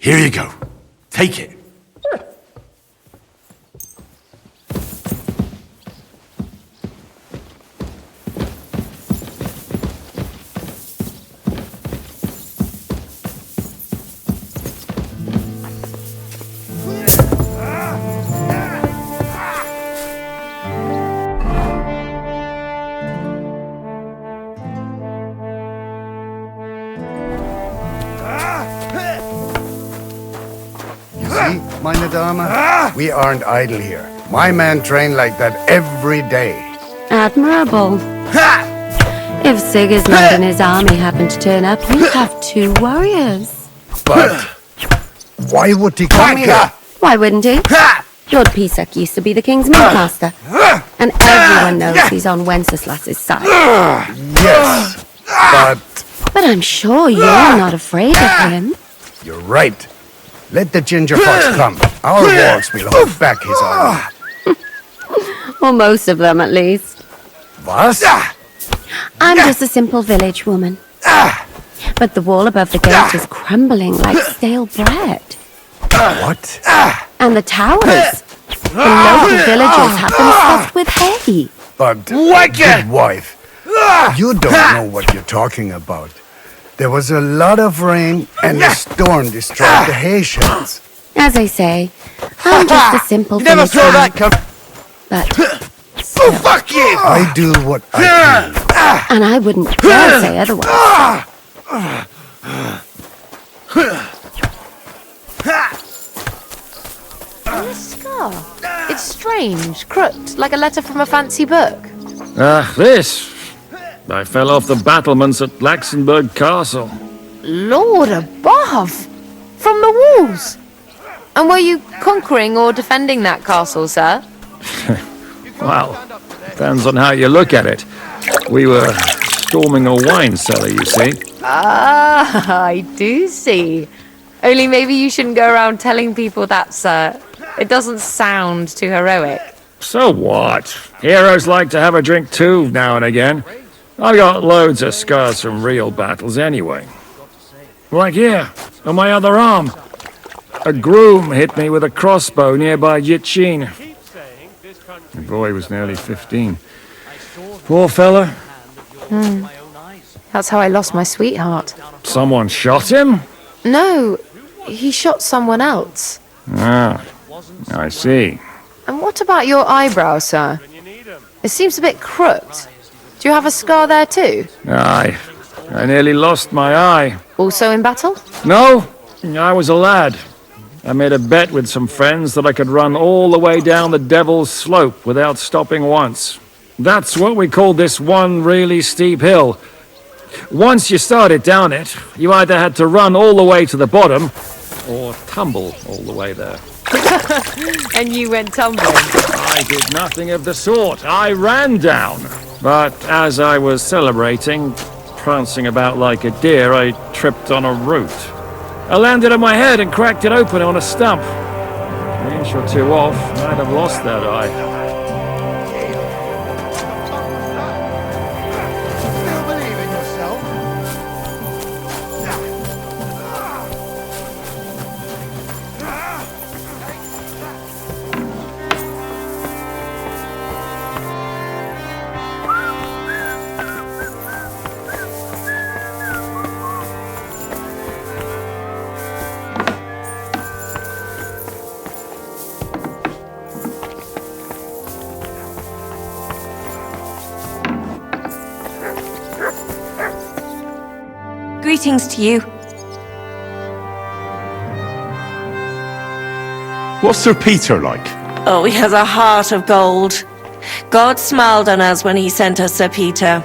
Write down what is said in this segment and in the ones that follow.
Here you go. Take it. Meine Dame, we aren't idle here. My men train like that every day. Admirable. If Sigismund and his army happen to turn up, we have 2 warriors. But why would he come here? Why wouldn't he? Lord Pisak used to be the king's master, and everyone knows he's on Wenceslas's side. Yes, But I'm sure you're not afraid of him. you're right. Let the ginger fox come. Our walls will hold back his army. Or most of them, at least. Was? I'm just a simple village woman. But the wall above the gate is crumbling like stale bread. What? And the towers, the local villagers have them stuffed with hay. But, good wife, you don't know what you're talking about. There was a lot of rain, and the storm destroyed the Haitians. As I say, I'm just a simple village woman. But still, Fuck you! I do what I can. and I wouldn't dare say otherwise. This scar. It's strange, crooked, like a letter from a fancy book. This. I fell off the battlements at Laxenburg Castle. Lord above! From the walls! And were you conquering or defending that castle, sir? Well, depends on how you look at it. We were storming a wine cellar, you see. Ah, I do see. Only maybe you shouldn't go around telling people that, sir. It doesn't sound too heroic. So what? Heroes like to have a drink too, now and again. I've got loads of scars from real battles anyway. Like here, on my other arm. A groom hit me with a crossbow nearby Yitchin. The boy was nearly 15. Poor fella. That's how I lost my sweetheart. Someone shot him? No, he shot someone else. Ah, I see. And what about your eyebrow, sir? It seems a bit crooked. Do you have a scar there too? Aye, I nearly lost my eye. Also in battle? No, I was a lad. I made a bet with some friends that I could run all the way down the Devil's Slope without stopping once. That's what we called this one really steep hill. Once you started down it, you either had to run all the way to the bottom, or tumble all the way there. And you went tumbling. I did nothing of the sort. I ran down. But as I was celebrating, prancing about like a deer, I tripped on a root. I landed on my head and cracked it open on a stump. An inch or 2 off, I'd have lost that eye. Greetings to you. What's Sir Peter like? Oh, he has a heart of gold. God smiled on us when he sent us Sir Peter.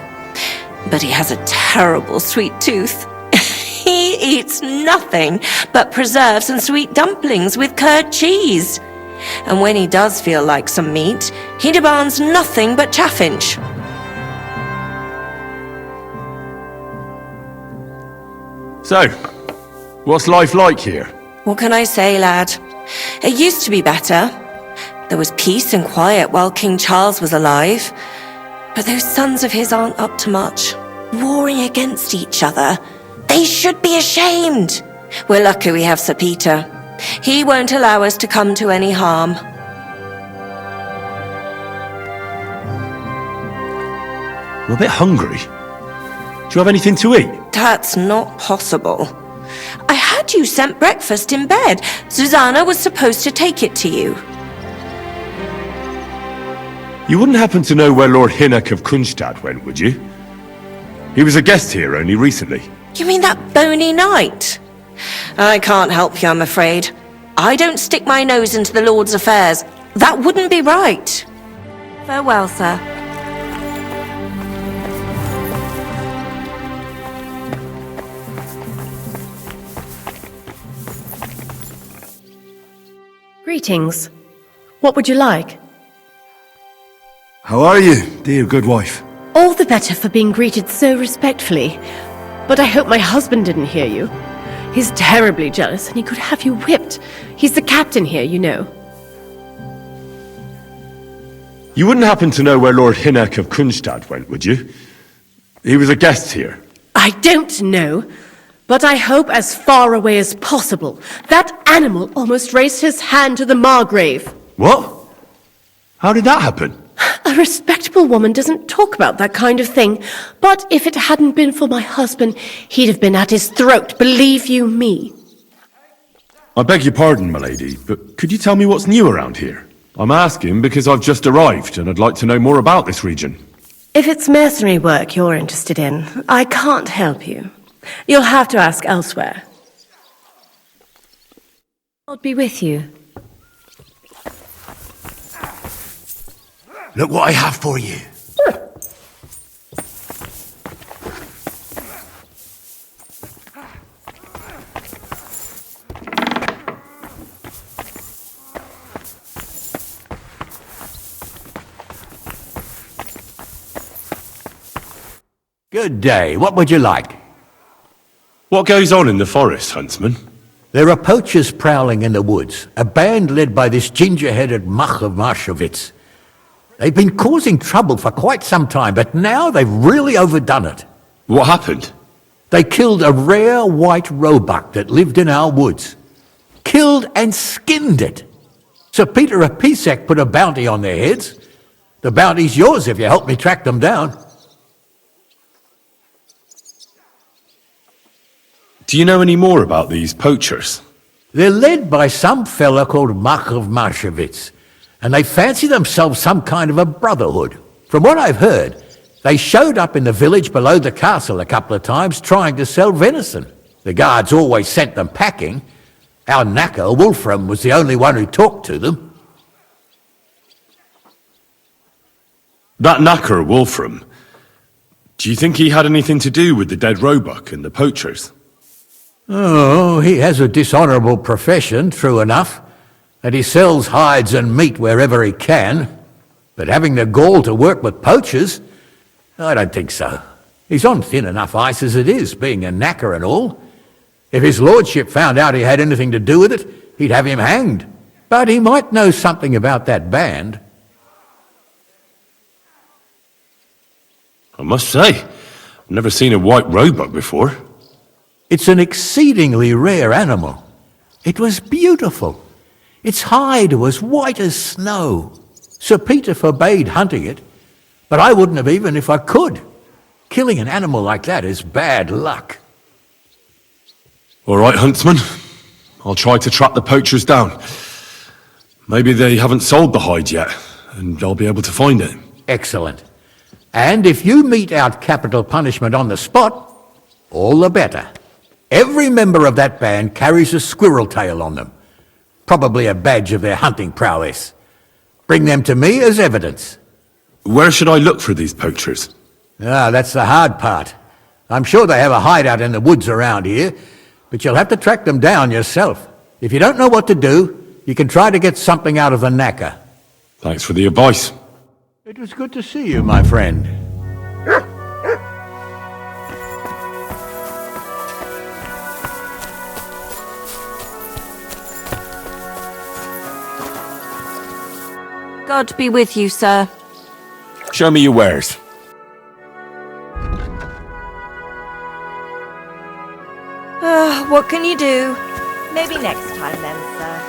But he has a terrible sweet tooth. He eats nothing but preserves and sweet dumplings with curd cheese. And when he does feel like some meat, he demands nothing but chaffinch. So, what's life like here? What can I say, lad? It used to be better. There was peace and quiet while King Charles was alive. But those sons of his aren't up to much. Warring against each other. They should be ashamed. We're lucky we have Sir Peter. He won't allow us to come to any harm. I'm a bit hungry. Do you have anything to eat? That's not possible. I had you sent breakfast in bed. Susanna was supposed to take it to you. You wouldn't happen to know where Lord Hinnock of Kunstad went, would you? He was a guest here only recently. You mean that bony knight? I can't help you, I'm afraid. I don't stick my nose into the Lord's affairs. That wouldn't be right. Farewell, sir. Greetings. What would you like? How are you, dear good wife? All the better for being greeted so respectfully. But I hope my husband didn't hear you. He's terribly jealous and he could have you whipped. He's the captain here, you know. You wouldn't happen to know where Lord Hinnock of Kunstad went, would you? He was a guest here. I don't know, but I hope as far away as possible. That animal almost raised his hand to the Margrave. What? How did that happen? A respectable woman doesn't talk about that kind of thing. But if it hadn't been for my husband, he'd have been at his throat, believe you me. I beg your pardon, milady, but could you tell me what's new around here? I'm asking because I've just arrived and I'd like to know more about this region. If it's mercenary work you're interested in, I can't help you. You'll have to ask elsewhere. I'll be with you. Look what I have for you. Good day. What would you like? What goes on in the forest, huntsman? There are poachers prowling in the woods, a band led by this ginger-headed muck of Marshowitz. They've been causing trouble for quite some time, but now they've really overdone it. What happened? They killed a rare white roebuck that lived in our woods. Killed and skinned it. Sir Peter of Pisek put a bounty on their heads. The bounty's yours if you help me track them down. Do you know any more about these poachers? They're led by some fella called Mark of Marshowitz, and they fancy themselves some kind of a brotherhood. From what I've heard, they showed up in the village below the castle a couple of times trying to sell venison. The guards always sent them packing. Our knacker, Wolfram, was the only one who talked to them. That knacker, Wolfram, do you think he had anything to do with the dead roebuck and the poachers? Oh, he has a dishonourable profession, true enough, and he sells hides and meat wherever he can. But having the gall to work with poachers, I don't think so. He's on thin enough ice as it is, being a knacker and all. If his lordship found out he had anything to do with it, he'd have him hanged. But he might know something about that band. I must say, I've never seen a white roebuck before. It's an exceedingly rare animal. It was beautiful. Its hide was white as snow. Sir Peter forbade hunting it, but I wouldn't have even if I could. Killing an animal like that is bad luck. All right, huntsman. I'll try to track the poachers down. Maybe they haven't sold the hide yet, and I'll be able to find it. Excellent. And if you mete out capital punishment on the spot, all the better. Every member of that band carries a squirrel tail on them. Probably a badge of their hunting prowess. Bring them to me as evidence. Where should I look for these poachers? Ah, that's the hard part. I'm sure they have a hideout in the woods around here, but you'll have to track them down yourself. If you don't know what to do, you can try to get something out of the knacker. Thanks for the advice. It was good to see you, my friend. God be with you, sir. Show me your wares. What can you do? Maybe next time then, sir.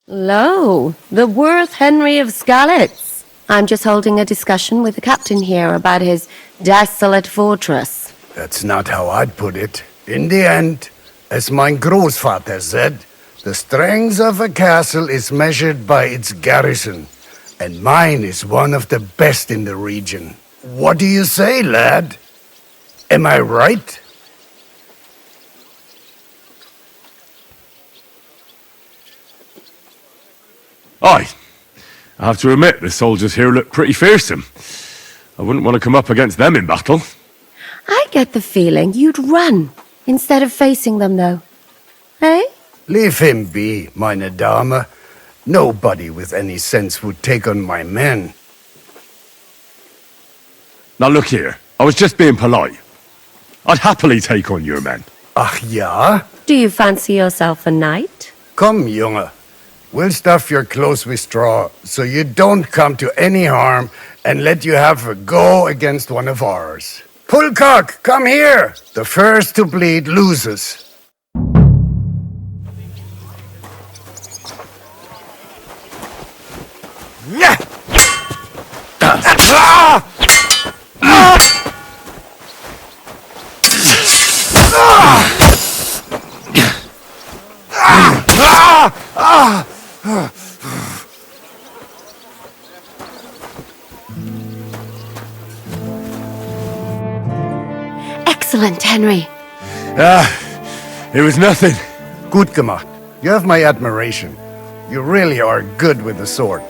Lo, the Worth Henry of Skalitz. I'm just holding a discussion with the captain here about his desolate fortress. That's not how I'd put it. In the end, as my großvater said, the strength of a castle is measured by its garrison, and mine is one of the best in the region. What do you say, lad? Am I right? Aye. I have to admit, the soldiers here look pretty fearsome. I wouldn't want to come up against them in battle. I get the feeling you'd run instead of facing them, though. Eh? Leave him be, meine Dame. Nobody with any sense would take on my men. Now look here, I was just being polite. I'd happily take on your men. Ach ja? Do you fancy yourself a knight? Come, Junge. We'll stuff your clothes with straw, so you don't come to any harm, and let you have a go against one of ours. Pullcock, come here! The first to bleed loses. Excellent, Henry. It was nothing. Gut gemacht. You have my admiration. You really are good with the sword.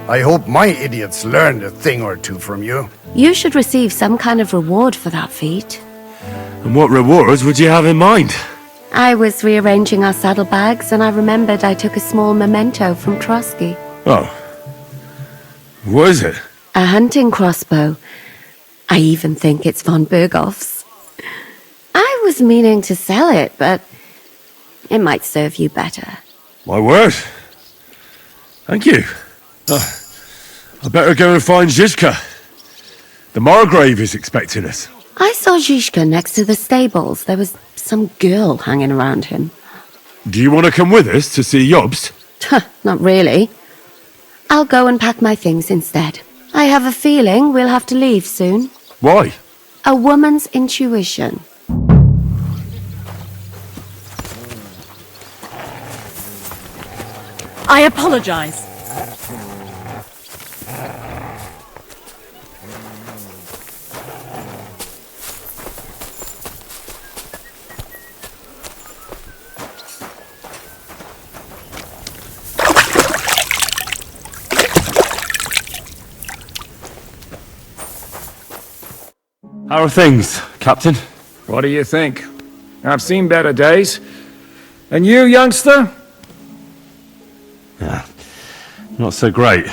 I hope my idiots learned a thing or two from you. You should receive some kind of reward for that feat. And what rewards would you have in mind? I was rearranging our saddlebags, and I remembered I took a small memento from Trotsky. Oh. What is it? A hunting crossbow. I even think it's von Berghoff's. I was meaning to sell it, but it might serve you better. My word. Thank you. I better go and find Zizka. The Margrave is expecting us. I saw Zizka next to the stables. There was some girl hanging around him. Do you want to come with us to see Jobst? Not really. I'll go and pack my things instead. I have a feeling we'll have to leave soon. Why? A woman's intuition. I apologize. How are things, Captain? What do you think? I've seen better days. And you, youngster? Yeah, not so great.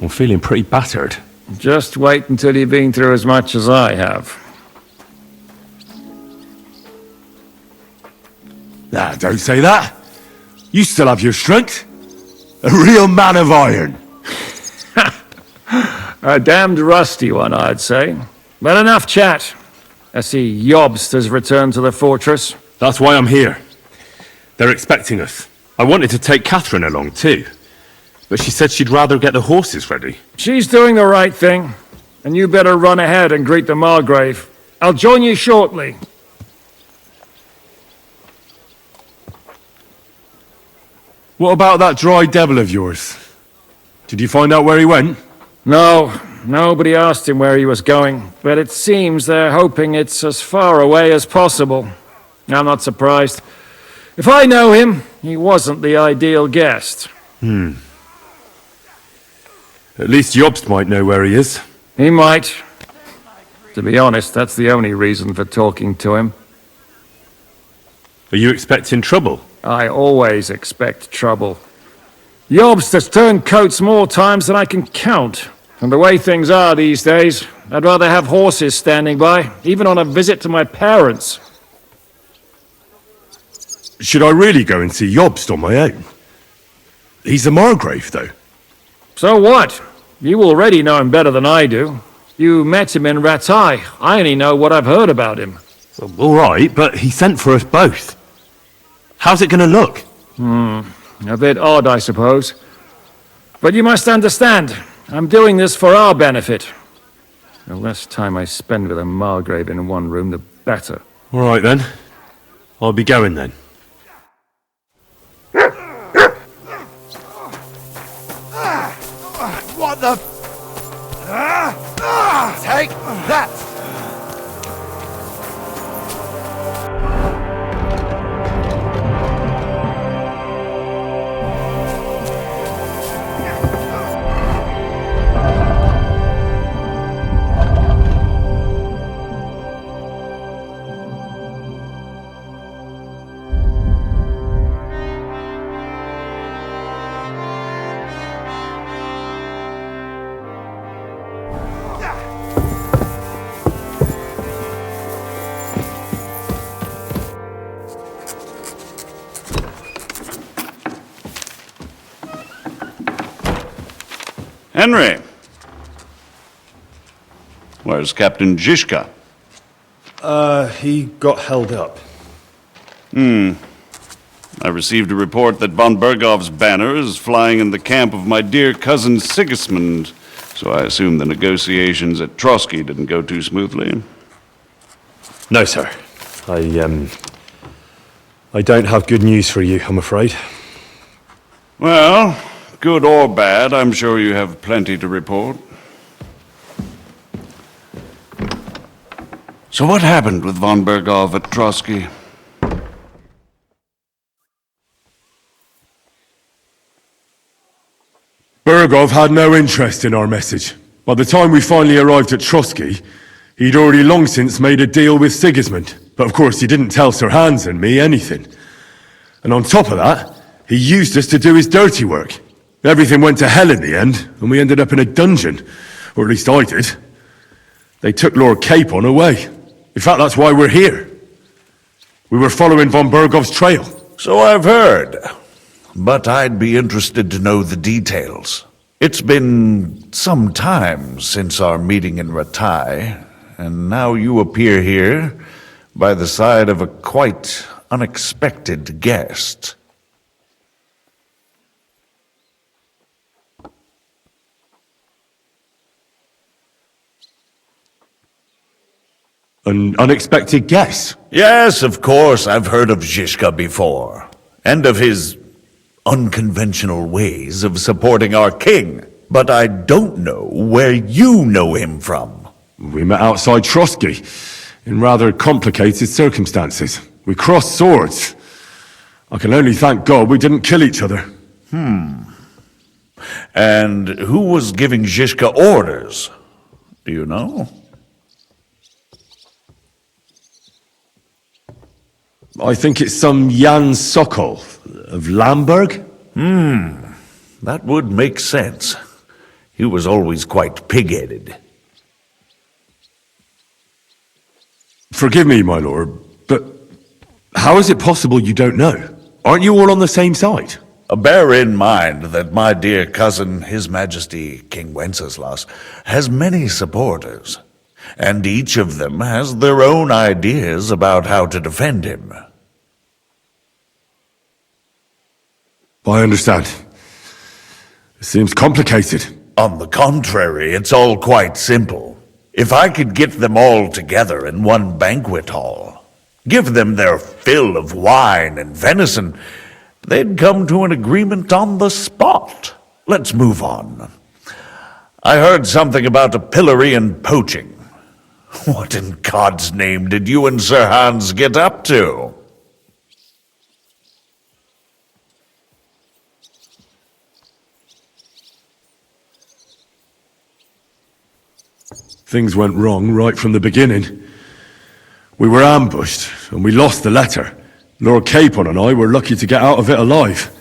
I'm feeling pretty battered. Just wait until you've been through as much as I have. Ah, don't say that. You still have your strength. A real man of iron. A damned rusty one, I'd say. But enough chat. I see Jobst has returned to the fortress. That's why I'm here. They're expecting us. I wanted to take Catherine along too, but she said she'd rather get the horses ready. She's doing the right thing, and you better run ahead and greet the Margrave. I'll join you shortly. What about that dry devil of yours? Did you find out where he went? No, nobody asked him where he was going, but it seems they're hoping it's as far away as possible. I'm not surprised. If I know him, he wasn't the ideal guest. At least Jobst might know where he is. He might. To be honest, that's the only reason for talking to him. Are you expecting trouble? I always expect trouble. Jobst has turned coats more times than I can count. And the way things are these days, I'd rather have horses standing by, even on a visit to my parents. Should I really go and see Jobst on my own? He's a Margrave, though. So what? You already know him better than I do. You met him in Ratai. I only know what I've heard about him. All right, but he sent for us both. How's it gonna look? A bit odd, I suppose. But you must understand, I'm doing this for our benefit. The less time I spend with a Margrave in one room, the better. All right then. I'll be going then. What the... Take that! Henry! Where's Captain Zizka? He got held up. I received a report that von Bergov's banner is flying in the camp of my dear cousin Sigismund, so I assume the negotiations at Trotsky didn't go too smoothly. No, sir. I don't have good news for you, I'm afraid. Well, good or bad, I'm sure you have plenty to report. So what happened with von Bergov at Trotsky? Bergov had no interest in our message. By the time we finally arrived at Trotsky, he'd already long since made a deal with Sigismund. But of course, he didn't tell Sir Hans and me anything. And on top of that, he used us to do his dirty work. Everything went to hell in the end, and we ended up in a dungeon. Or at least I did. They took Lord Capon away. In fact, that's why we're here. We were following von Bergov's trail. So I've heard. But I'd be interested to know the details. It's been some time since our meeting in Ratai, and now you appear here by the side of a quite unexpected guest. An unexpected guess? Yes, of course, I've heard of Zizka before, and of his unconventional ways of supporting our king. But I don't know where you know him from. We met outside Trotsky, in rather complicated circumstances. We crossed swords. I can only thank God we didn't kill each other. And who was giving Zizka orders? Do you know? I think it's some Jan Sokol of Lamberg. That would make sense. He was always quite pig-headed. Forgive me, my lord, but how is it possible you don't know? Aren't you all on the same side? Bear in mind that my dear cousin, His Majesty King Wenceslas, has many supporters, and each of them has their own ideas about how to defend him. I understand. It seems complicated. On the contrary, it's all quite simple. If I could get them all together in one banquet hall, give them their fill of wine and venison, they'd come to an agreement on the spot. Let's move on. I heard something about a pillory and poaching. What in God's name did you and Sir Hans get up to? Things went wrong right from the beginning. We were ambushed, and we lost the letter. Lord Capon and I were lucky to get out of it alive.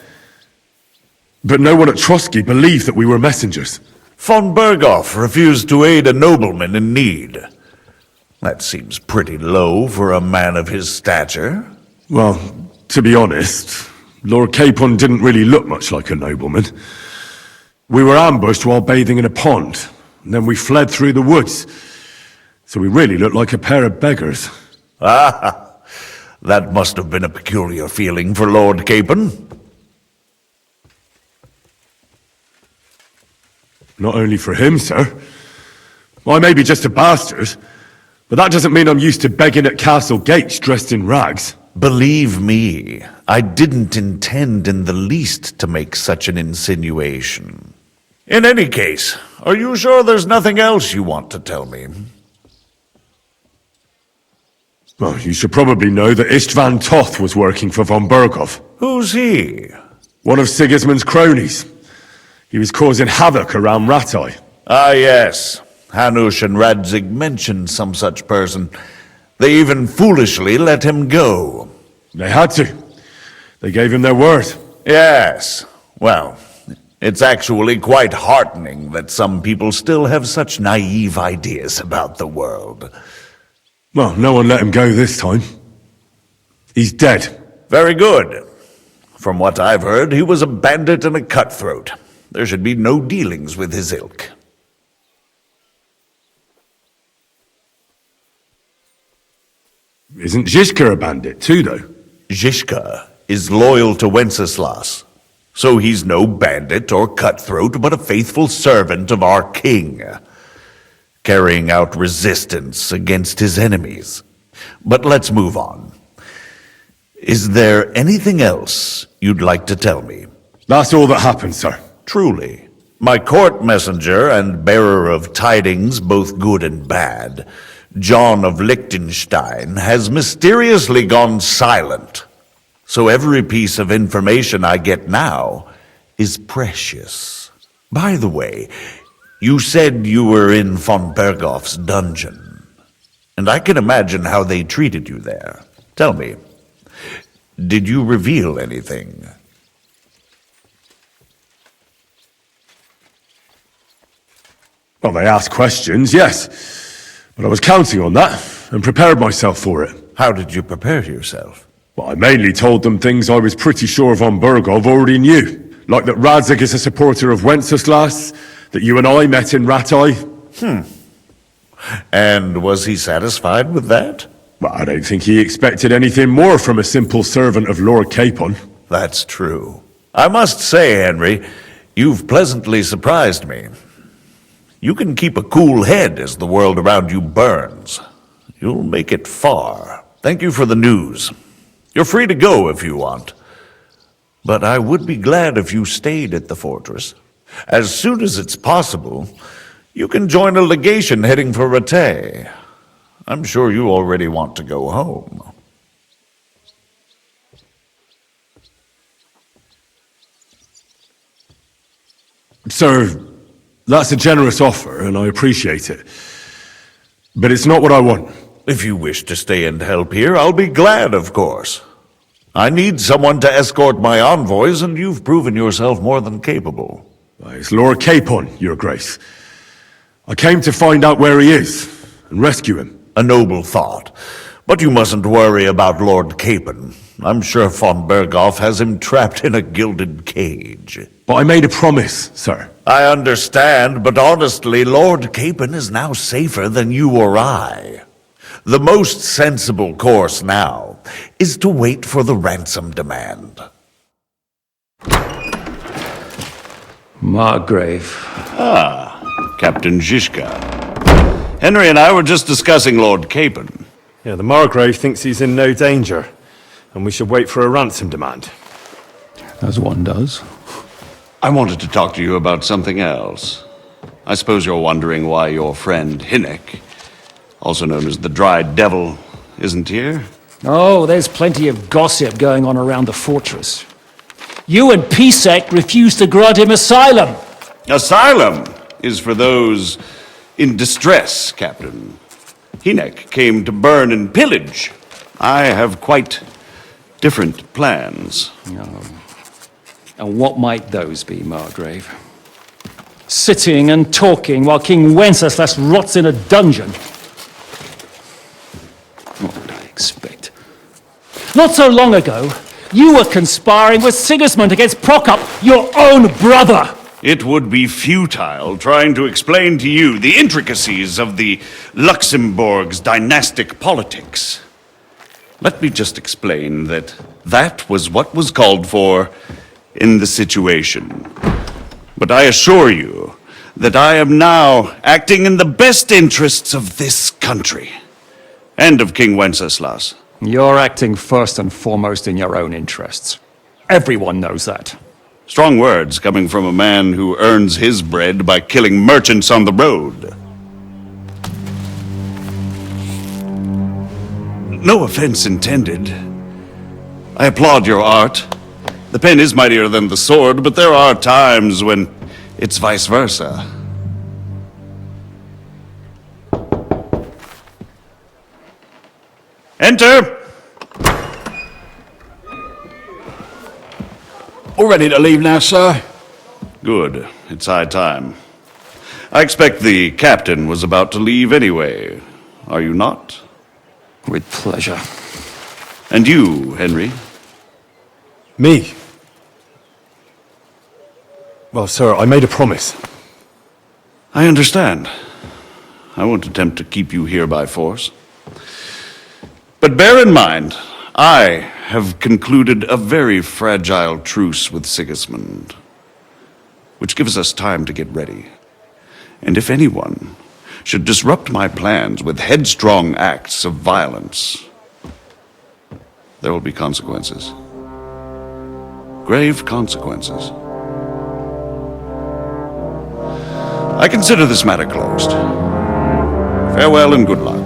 But no one at Trotsky believed that we were messengers. Von Bergov refused to aid a nobleman in need. That seems pretty low for a man of his stature. Well, to be honest, Lord Capon didn't really look much like a nobleman. We were ambushed while bathing in a pond, and then we fled through the woods. So we really looked like a pair of beggars. Ah, that must have been a peculiar feeling for Lord Capon. Not only for him, sir. I may be just a bastard, but that doesn't mean I'm used to begging at castle gates dressed in rags. Believe me, I didn't intend in the least to make such an insinuation. In any case, are you sure there's nothing else you want to tell me? Well, you should probably know that Istvan Toth was working for von Berghoff. Who's he? One of Sigismund's cronies. He was causing havoc around Ratai. Ah, yes. Hanush and Radzig mentioned some such person. They even foolishly let him go. They had to. They gave him their word. Yes. Well, it's actually quite heartening that some people still have such naive ideas about the world. Well, no one let him go this time. He's dead. Very good. From what I've heard, he was a bandit and a cutthroat. There should be no dealings with his ilk. Isn't Zhishka a bandit too, though? Zhishka is loyal to Wenceslas, so he's no bandit or cutthroat, but a faithful servant of our king, carrying out resistance against his enemies. But let's move on. Is there anything else you'd like to tell me? That's all that happened, sir. Truly. My court messenger and bearer of tidings, both good and bad, John of Liechtenstein, has mysteriously gone silent. So every piece of information I get now is precious. By the way, you said you were in von Berghoff's dungeon, and I can imagine how they treated you there. Tell me, did you reveal anything? Well, they asked questions, yes. But I was counting on that, and prepared myself for it. How did you prepare yourself? Well, I mainly told them things I was pretty sure von Berghoff already knew. Like that Radzig is a supporter of Wenceslas, that you and I met in Ratai. And was he satisfied with that? Well, I don't think he expected anything more from a simple servant of Lord Capon. That's true. I must say, Henry, you've pleasantly surprised me. You can keep a cool head as the world around you burns. You'll make it far. Thank you for the news. You're free to go if you want. But I would be glad if you stayed at the fortress. As soon as it's possible, you can join a legation heading for Rattay. I'm sure you already want to go home. Sir, that's a generous offer, and I appreciate it. But it's not what I want. If you wish to stay and help here, I'll be glad, of course. I need someone to escort my envoys, and you've proven yourself more than capable. It's Lord Capon, Your Grace. I came to find out where he is, and rescue him. A noble thought. But you mustn't worry about Lord Capon. I'm sure von Berghoff has him trapped in a gilded cage. But I made a promise, sir. I understand, but honestly, Lord Capon is now safer than you or I. The most sensible course now is to wait for the ransom demand. Margrave. Captain Zhishka. Henry and I were just discussing Lord Capon. Yeah, the Margrave thinks he's in no danger, and we should wait for a ransom demand. As one does. I wanted to talk to you about something else. I suppose you're wondering why your friend Hinnek, also known as the Dried Devil, isn't here? Oh, there's plenty of gossip going on around the fortress. You and Pisek refused to grant him asylum. Asylum is for those in distress, Captain. Hinnek came to burn and pillage. I have quite different plans. And what might those be, Margrave? Sitting and talking while King Wenceslas rots in a dungeon. What would I expect? Not so long ago, you were conspiring with Sigismund against Prokop, your own brother. It would be futile trying to explain to you the intricacies of the Luxembourg's dynastic politics. Let me just explain that that was what was called for in the situation. But I assure you that I am now acting in the best interests of this country and of King Wenceslas. You're acting first and foremost in your own interests. Everyone knows that. Strong words coming from a man who earns his bread by killing merchants on the road. No offense intended. I applaud your art. The pen is mightier than the sword, but there are times when it's vice versa. Enter! All ready to leave now, sir? Good. It's high time. I expect the captain was about to leave anyway. Are you not? With pleasure. And you, Henry? Me? Well, sir, I made a promise. I understand. I won't attempt to keep you here by force. But bear in mind, I have concluded a very fragile truce with Sigismund, which gives us time to get ready. And if anyone should disrupt my plans with headstrong acts of violence, there will be consequences. Grave consequences. I consider this matter closed. Farewell and good luck.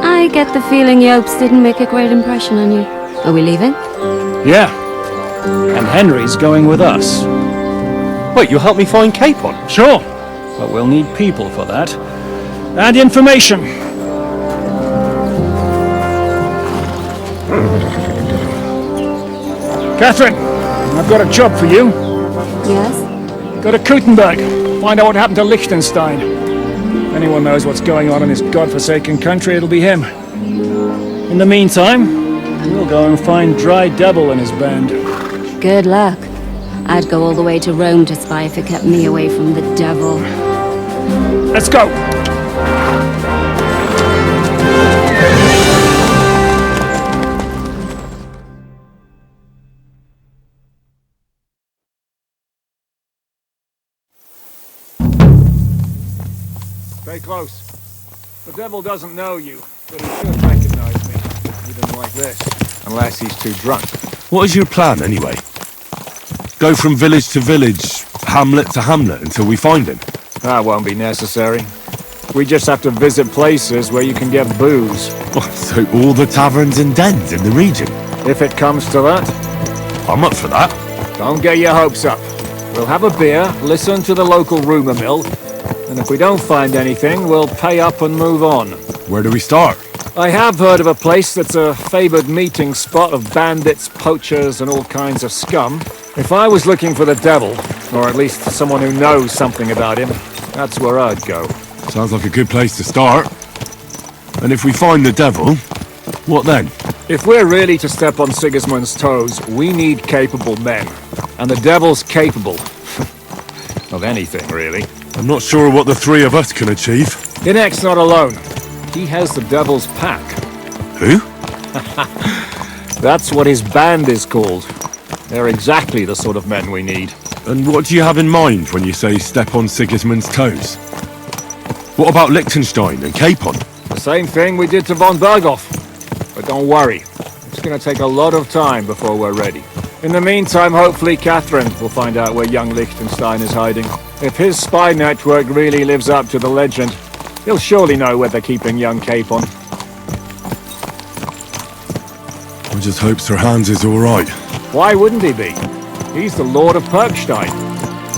I get the feeling Yopes didn't make a great impression on you. Are we leaving? Yeah. And Henry's going with us. Wait, you'll help me find Capon? Sure. But we'll need people for that. And information. Catherine, I've got a job for you. Yes? Go to Kuttenberg. Find out what happened to Liechtenstein. If anyone knows what's going on in this godforsaken country, it'll be him. In the meantime, we'll go and find Dry Devil and his band. Good luck. I'd go all the way to Rome to spy if it kept me away from the devil. Let's go! Stay close. The devil doesn't know you, but he should recognize me, even like this. Unless he's too drunk. What is your plan, anyway? Go from village to village, hamlet to hamlet, until we find him? That won't be necessary. We just have to visit places where you can get booze. Oh, so all the taverns and dens in the region? If it comes to that. I'm up for that. Don't get your hopes up. We'll have a beer, listen to the local rumour mill, and if we don't find anything, we'll pay up and move on. Where do we start? I have heard of a place that's a favoured meeting spot of bandits, poachers, and all kinds of scum. If I was looking for the devil, or at least someone who knows something about him, that's where I'd go. Sounds like a good place to start. And if we find the devil, what then? If we're really to step on Sigismund's toes, we need capable men. And the devil's capable. Of anything, really. I'm not sure what the three of us can achieve. Inek's not alone. He has the devil's pack. Who? That's what his band is called. They're exactly the sort of men we need. And what do you have in mind when you say step on Sigismund's toes? What about Liechtenstein and Capon? The same thing we did to von Berghoff. But don't worry, it's going to take a lot of time before we're ready. In the meantime, hopefully Catherine will find out where young Liechtenstein is hiding. If his spy network really lives up to the legend, he'll surely know where they're keeping young Capon. I just hope Sir Hans is all right. Why wouldn't he be? He's the Lord of Perkstein.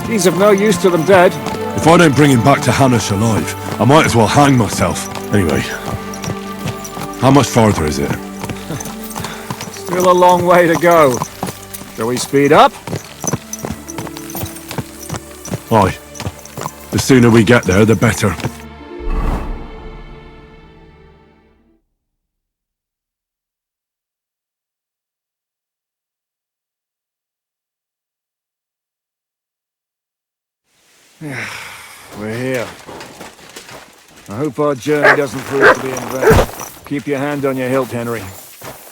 He's of no use to them dead. If I don't bring him back to Hanish alive, I might as well hang myself. Anyway, how much farther is it? Still a long way to go. Shall we speed up? Aye. The sooner we get there, the better. We're here. I hope our journey doesn't prove to be in vain. Keep your hand on your hilt, Henry.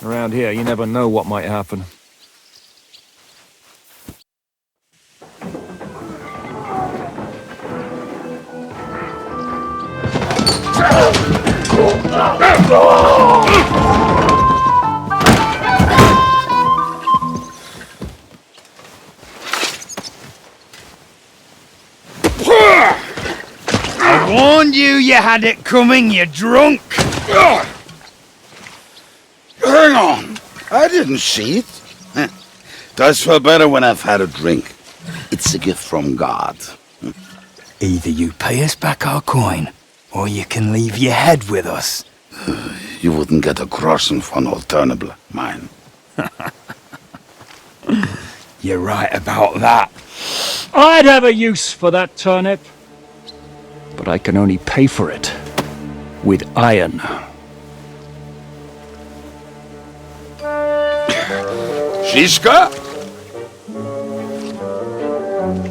Around here, you never know what might happen. I warned you had it coming, you drunk! Hang on. I didn't see it. Does feel better when I've had a drink. It's a gift from God. Either you pay us back our coin, or you can leave your head with us. You wouldn't get a groschen von Alternable, mine. You're right about that. I'd have a use for that turnip. But I can only pay for it with iron. Shiska?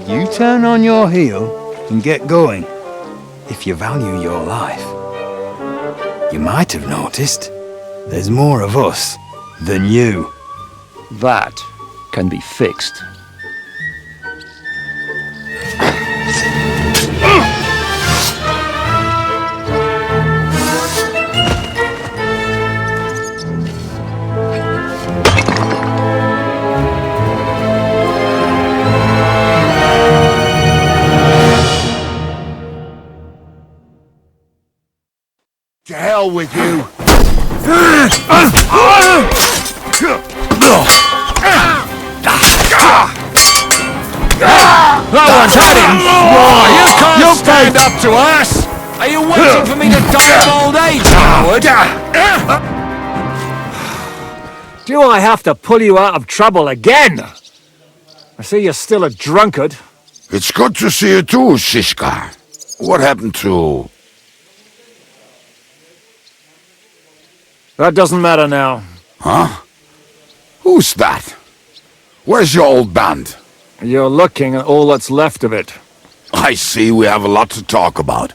You turn on your heel and get going, if you value your life. You might have noticed there's more of us than you. That can be fixed. To hell with you! That one's had him! Why, you can't stand up to us! Are you waiting for me to die of old age, Howard? Do I have to pull you out of trouble again? I see you're still a drunkard. It's good to see you too, Shiska. What happened to... That doesn't matter now. Huh? Who's that? Where's your old band? You're looking at all that's left of it. I see we have a lot to talk about.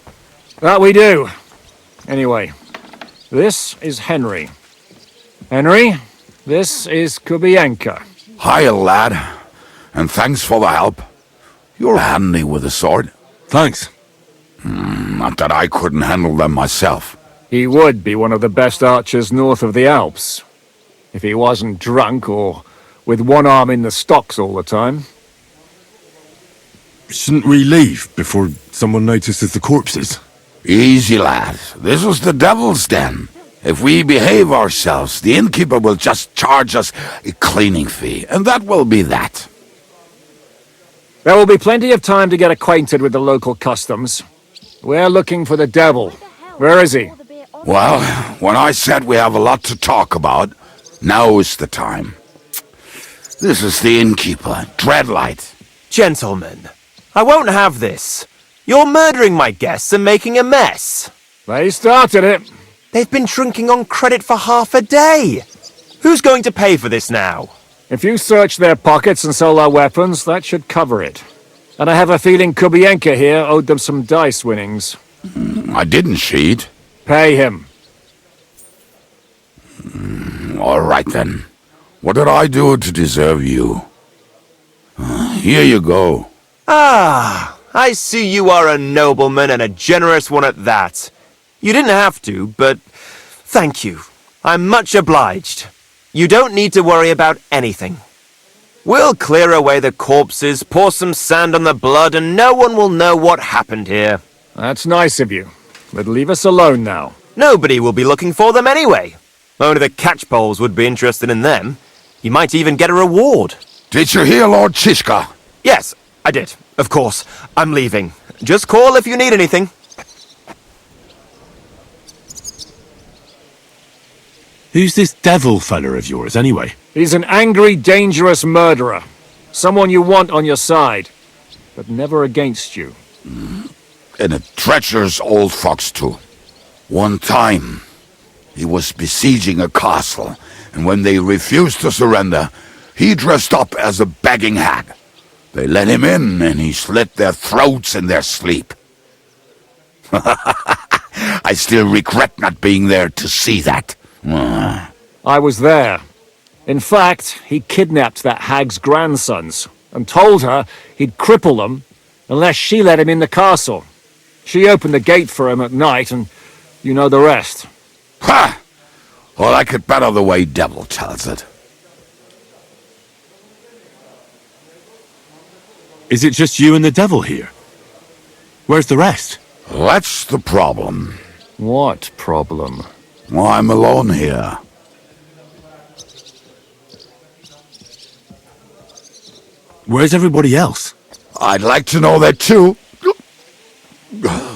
That we do. Anyway, this is Henry. Henry, this is Kubienka. Hiya, lad. And thanks for the help. You're handy with a sword. Thanks. Not that I couldn't handle them myself. He would be one of the best archers north of the Alps. If he wasn't drunk or with one arm in the stocks all the time. Shouldn't we leave before someone notices the corpses? Easy, lad. This was the devil's den. If we behave ourselves, the innkeeper will just charge us a cleaning fee, and that will be that. There will be plenty of time to get acquainted with the local customs. We're looking for the devil. Where is he? Well, when I said we have a lot to talk about, now is the time. This is the innkeeper, Dreadlight. Gentlemen, I won't have this. You're murdering my guests and making a mess. They started it. They've been drinking on credit for half a day. Who's going to pay for this now? If you search their pockets and sell their weapons, that should cover it. And I have a feeling Kubienka here owed them some dice winnings. I didn't cheat. Pay him. All right, then. What did I do to deserve you? Here you go. Ah, I see you are a nobleman and a generous one at that. You didn't have to, but thank you. I'm much obliged. You don't need to worry about anything. We'll clear away the corpses, pour some sand on the blood, and no one will know what happened here. That's nice of you. But leave us alone now. Nobody will be looking for them anyway. Only the catchpoles would be interested in them. You might even get a reward. Did you hear Lord Chiska? Yes, I did. Of course. I'm leaving. Just call if you need anything. Who's this devil fella of yours, anyway? He's an angry, dangerous murderer. Someone you want on your side, but never against you. and a treacherous old fox too. One time, he was besieging a castle, and when they refused to surrender, he dressed up as a begging hag. They let him in, and he slit their throats in their sleep. I still regret not being there to see that. I was there. In fact, he kidnapped that hag's grandsons and told her he'd cripple them unless she let him in the castle. She opened the gate for him at night, and you know the rest. Ha! Well, I could better the way Devil tells it. Is it just you and the devil here? Where's the rest? That's the problem. What problem? Well, I'm alone here. Where's everybody else? I'd like to know that too.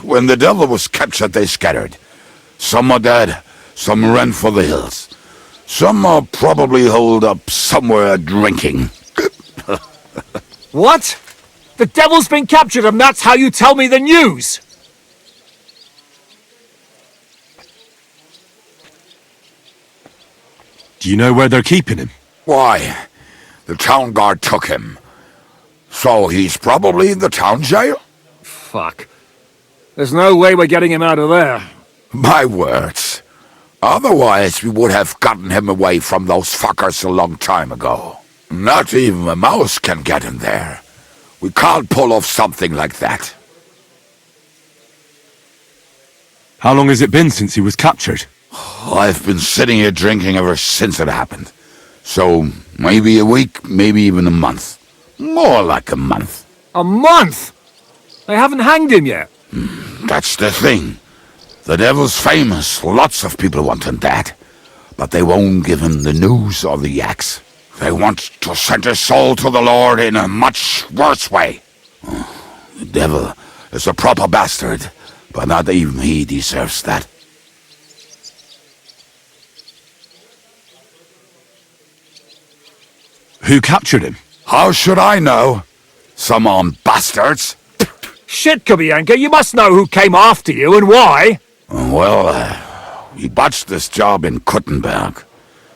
When the devil was captured, they scattered. Some are dead, some ran for the hills. Some are probably holed up somewhere drinking. What? The devil's been captured and that's how you tell me the news? Do you know where they're keeping him? Why? The town guard took him. So he's probably in the town jail? Fuck. There's no way we're getting him out of there. My words. Otherwise, we would have gotten him away from those fuckers a long time ago. Not even a mouse can get in there. We can't pull off something like that. How long has it been since he was captured? I've been sitting here drinking ever since it happened. So, maybe a week, maybe even a month. More like a month. A month? They haven't hanged him yet. That's the thing. The devil's famous. Lots of people want him dead. But they won't give him the news or the axe. They want to send his soul to the Lord in a much worse way. The devil is a proper bastard, but not even he deserves that. Who captured him? How should I know? Some armed bastards. Shit, Kubianka, you must know who came after you and why. Well, we botched this job in Kuttenberg.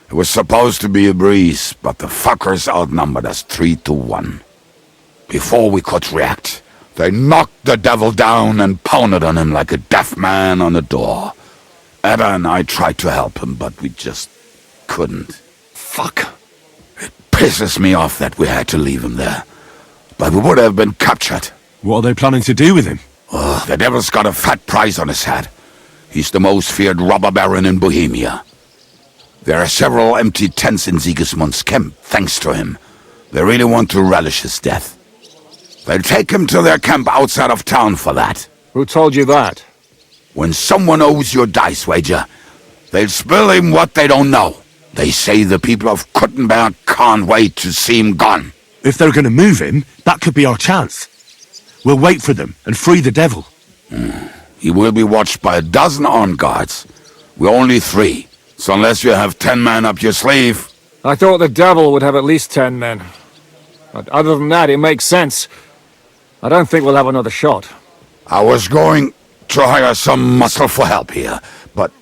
It was supposed to be a breeze, but the fuckers outnumbered us 3-1. Before we could react, they knocked the devil down and pounded on him like a deaf man on a door. Etta and I tried to help him, but we just couldn't. Fuck. It pisses me off that we had to leave him there. But we would have been captured. What are they planning to do with him? The devil's got a fat price on his head. He's the most feared robber baron in Bohemia. There are several empty tents in Sigismund's camp, thanks to him. They really want to relish his death. They'll take him to their camp outside of town for that. Who told you that? When someone owes you a dice wager, they'll spill him what they don't know. They say the people of Kuttenberg can't wait to see him gone. If they're going to move him, that could be our chance. We'll wait for them and free the devil. He will be watched by a dozen armed guards. We're only 3. So unless you have 10 men up your sleeve... I thought the devil would have at least 10 men. But other than that, it makes sense. I don't think we'll have another shot. I was going to hire some muscle for help here, but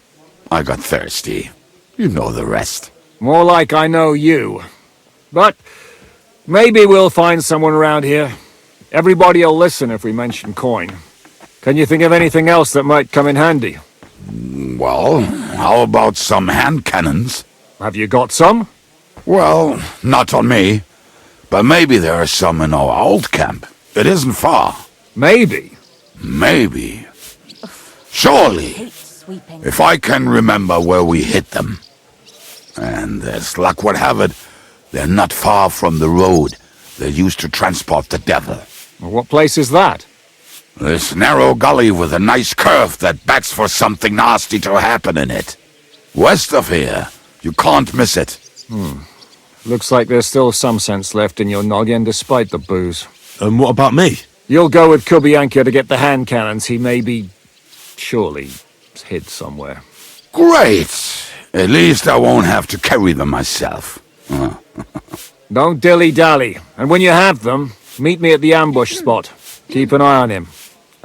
I got thirsty. You know the rest. More like I know you. But maybe we'll find someone around here. Everybody'll listen if we mention coin. Can you think of anything else that might come in handy? Well, how about some hand cannons? Have you got some? Well, not on me. But maybe there are some in our old camp. It isn't far. Maybe. Maybe. Surely. If I can remember where we hid them. And as luck would have it, they're not far from the road they used to transport the devil. What place is that? This narrow gully with a nice curve that bets for something nasty to happen in it. West of here. You can't miss it. Looks like there's still some sense left in your noggin despite the booze. And what about me? You'll go with Kubianka to get the hand cannons he may be... surely hid somewhere. Great! At least I won't have to carry them myself. Don't dilly-dally. And when you have them, meet me at the ambush spot. Keep an eye on him.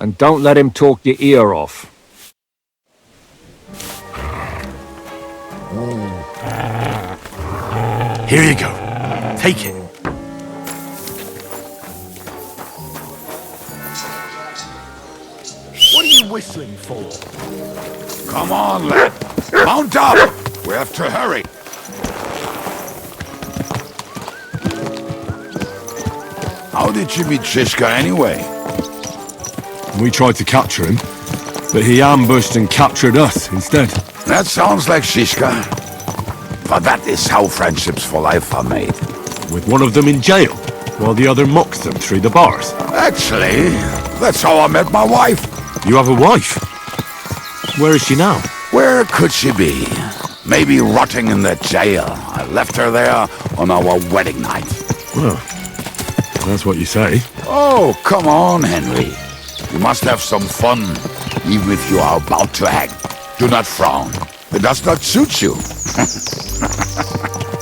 And don't let him talk your ear off. Here you go. Take it. What are you whistling for? Come on, lad. Mount up. We have to hurry. How did you meet Shishka anyway? We tried to capture him, but he ambushed and captured us instead. That sounds like Shishka. But that is how friendships for life are made. With one of them in jail, while the other mocks them through the bars. Actually, that's how I met my wife. You have a wife? Where is she now? Where could she be? Maybe rotting in the jail. I left her there on our wedding night. Well, that's what you say. Oh, come on, Henry. You must have some fun, even if you are about to hang. Do not frown. It does not suit you.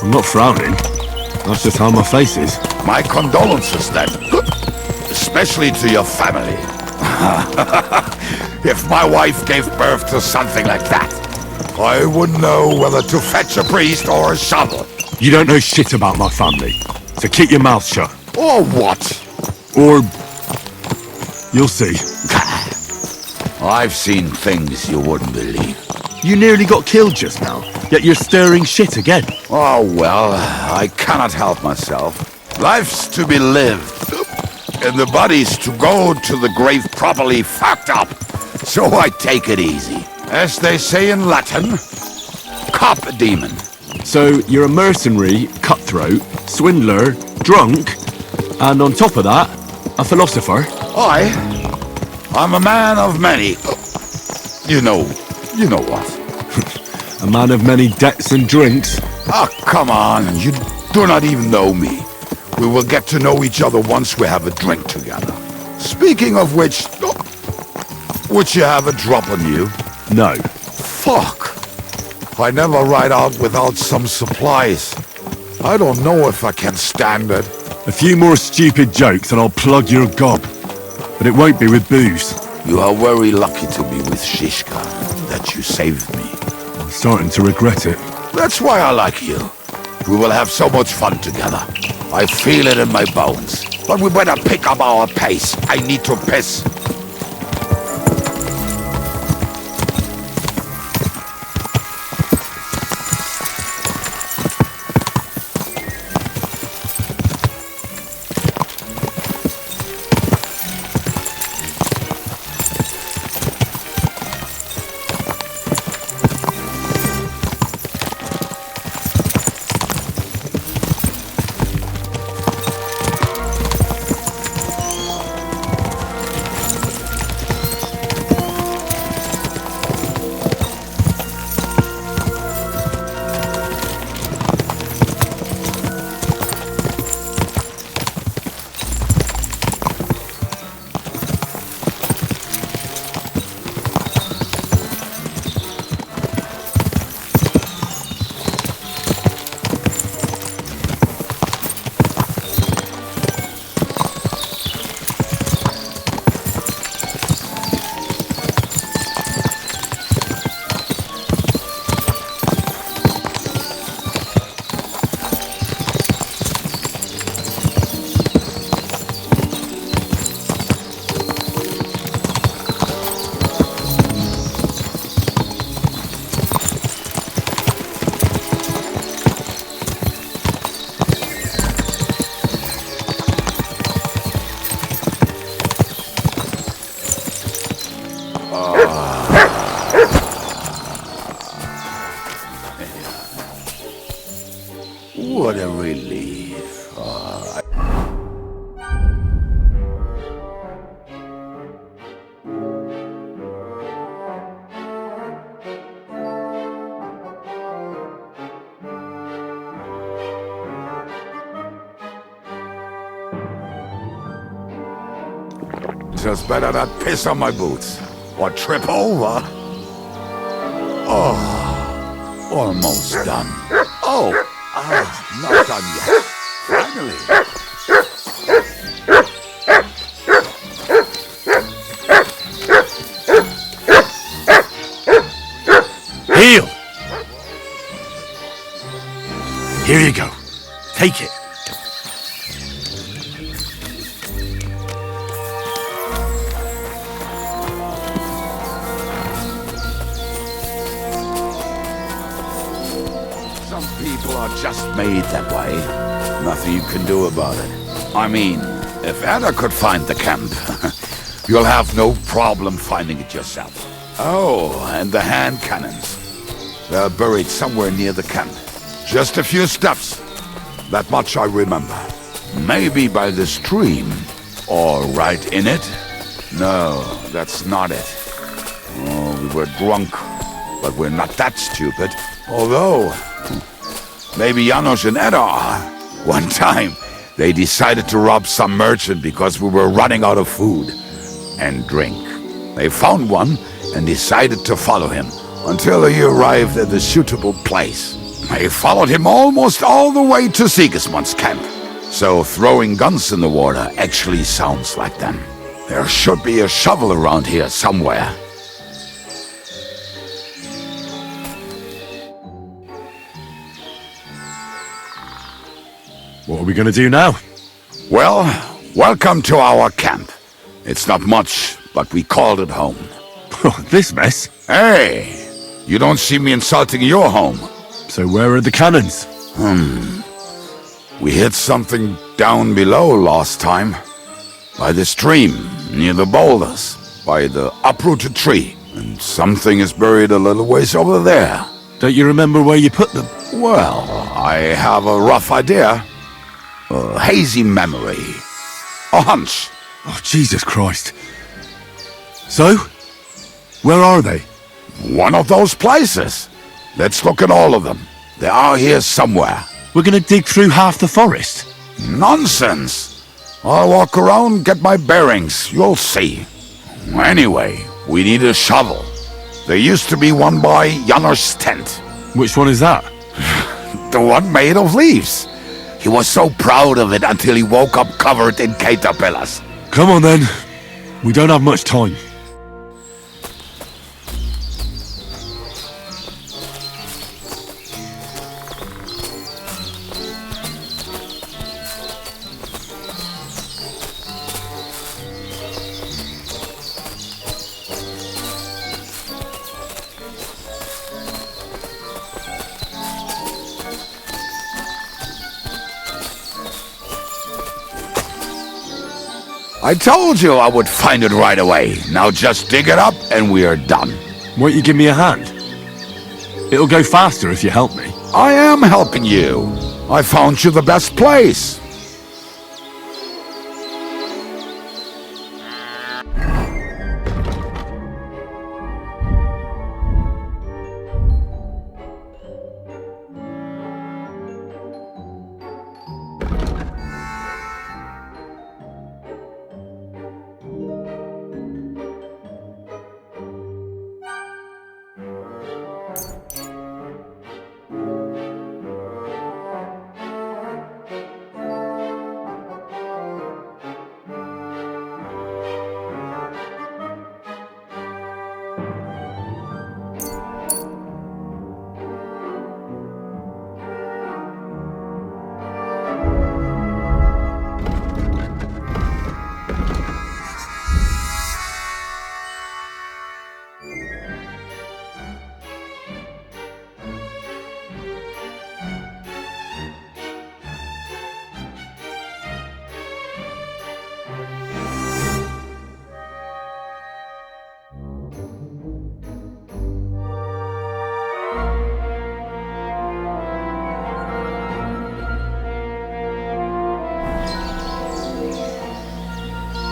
I'm not frowning. That's just how my face is. My condolences, then. Especially to your family. If my wife gave birth to something like that, I wouldn't know whether to fetch a priest or a shovel. You don't know shit about my family, so keep your mouth shut. Or what? Or... you'll see. I've seen things you wouldn't believe. You nearly got killed just now, yet you're stirring shit again. Oh, well, I cannot help myself. Life's to be lived, and the body's to go to the grave properly fucked up. So I take it easy. As they say in Latin, cop a demon. So you're a mercenary, cutthroat, swindler, drunk, and on top of that, a philosopher? I'm a man of many... You know what. A man of many debts and drinks? Oh, come on, you do not even know me. We will get to know each other once we have a drink together. Speaking of which, would you have a drop on you? No. Fuck. I never ride out without some supplies. I don't know if I can stand it. A few more stupid jokes and I'll plug your gob. But it won't be with booze. You are very lucky to be with Shishka, that you saved me. I'm starting to regret it. That's why I like you. We will have so much fun together. I feel it in my bones. But we better pick up our pace. I need to piss. What a relief. Just better not piss on my boots or trip over. Oh, almost done. Oh, not done yet. Finally. Take it. Some people are just made that way. Nothing you can do about it. I mean, if Anna could find the camp, you'll have no problem finding it yourself. Oh, and the hand cannons. They're buried somewhere near the camp. Just a few steps. That much I remember. Maybe by the stream. Or right in it? No, that's not it. Oh, we were drunk. But we're not that stupid. Although, maybe Janos and Edda are. One time, they decided to rob some merchant because we were running out of food and drink. They found one and decided to follow him until he arrived at a suitable place. They followed him almost all the way to Sigismund's camp. So throwing guns in the water actually sounds like them. There should be a shovel around here somewhere. What are we gonna do now? Well, welcome to our camp. It's not much, but we called it home. This mess? Hey, you don't see me insulting your home. So where are the cannons? We hit something down below last time. By the stream, near the boulders, by the uprooted tree. And something is buried a little ways over there. Don't you remember where you put them? Well, I have a rough idea. A hazy memory. A hunch. Oh, Jesus Christ. So? Where are they? One of those places. Let's look at all of them. They are here somewhere. We're gonna dig through half the forest? Nonsense. I'll walk around, get my bearings. You'll see. Anyway, we need a shovel. There used to be one by Janos' tent. Which one is that? The one made of leaves. He was so proud of it until he woke up covered in caterpillars. Come on then. We don't have much time. I told you I would find it right away. Now just dig it up and we are done. Won't you give me a hand? It'll go faster if you help me. I am helping you. I found you the best place.